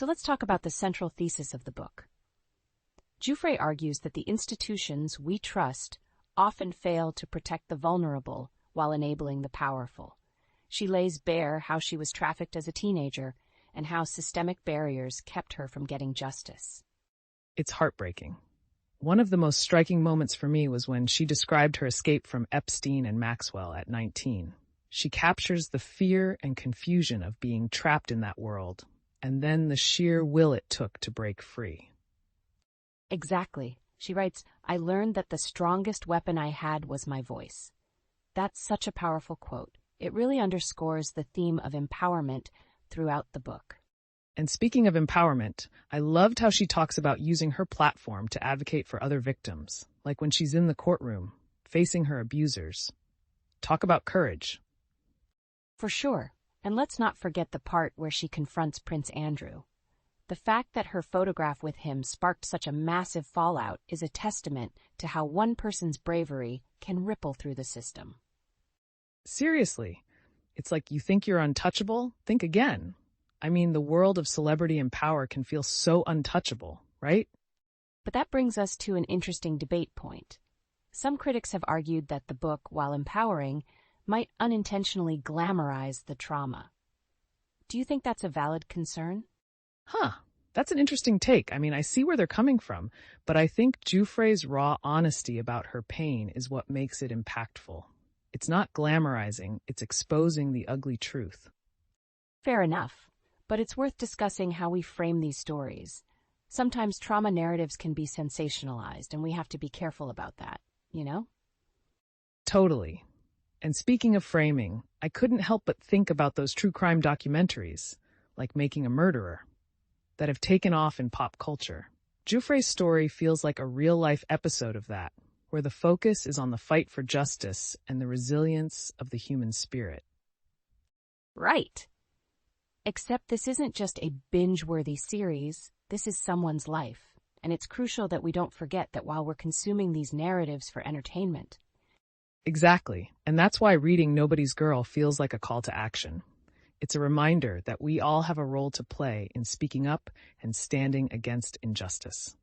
So let's talk about the central thesis of the book. Giuffre argues that the institutions we trust often fail to protect the vulnerable while enabling the powerful. She lays bare how she was trafficked as a teenager and how systemic barriers kept her from getting justice. It's heartbreaking. One of the most striking moments for me was when she described her escape from Epstein and Maxwell at 19. She captures the fear and confusion of being trapped in that world, and then the sheer will it took to break free. Exactly. She writes, "I learned that the strongest weapon I had was my voice." That's such a powerful quote. It really underscores the theme of empowerment throughout the book. And speaking of empowerment, I loved how she talks about using her platform to advocate for other victims, like when she's in the courtroom, facing her abusers. Talk about courage. For sure. And let's not forget the part where she confronts Prince Andrew. The fact that her photograph with him sparked such a massive fallout is a testament to how one person's bravery can ripple through the system. Seriously, it's like you think you're untouchable? Think again. I mean, the world of celebrity and power can feel so untouchable, right? But that brings us to an interesting debate point. Some critics have argued that the book, while empowering, might unintentionally glamorize the trauma. Do you think that's a valid concern? That's an interesting take. I mean, I see where they're coming from, but I think Giuffre's raw honesty about her pain is what makes it impactful. It's not glamorizing, it's exposing the ugly truth. Fair enough, but it's worth discussing how we frame these stories. Sometimes trauma narratives can be sensationalized, and we have to be careful about that, you know? Totally. And speaking of framing, I couldn't help but think about those true crime documentaries, like Making a Murderer, that have taken off in pop culture. Giuffre's story feels like a real-life episode of that, where the focus is on the fight for justice and the resilience of the human spirit. Right. Except this isn't just a binge-worthy series, this is someone's life, and it's crucial that we don't forget that while we're consuming these narratives for entertainment. Exactly, and that's why reading Nobody's Girl feels like a call to action. It's a reminder that we all have a role to play in speaking up and standing against injustice.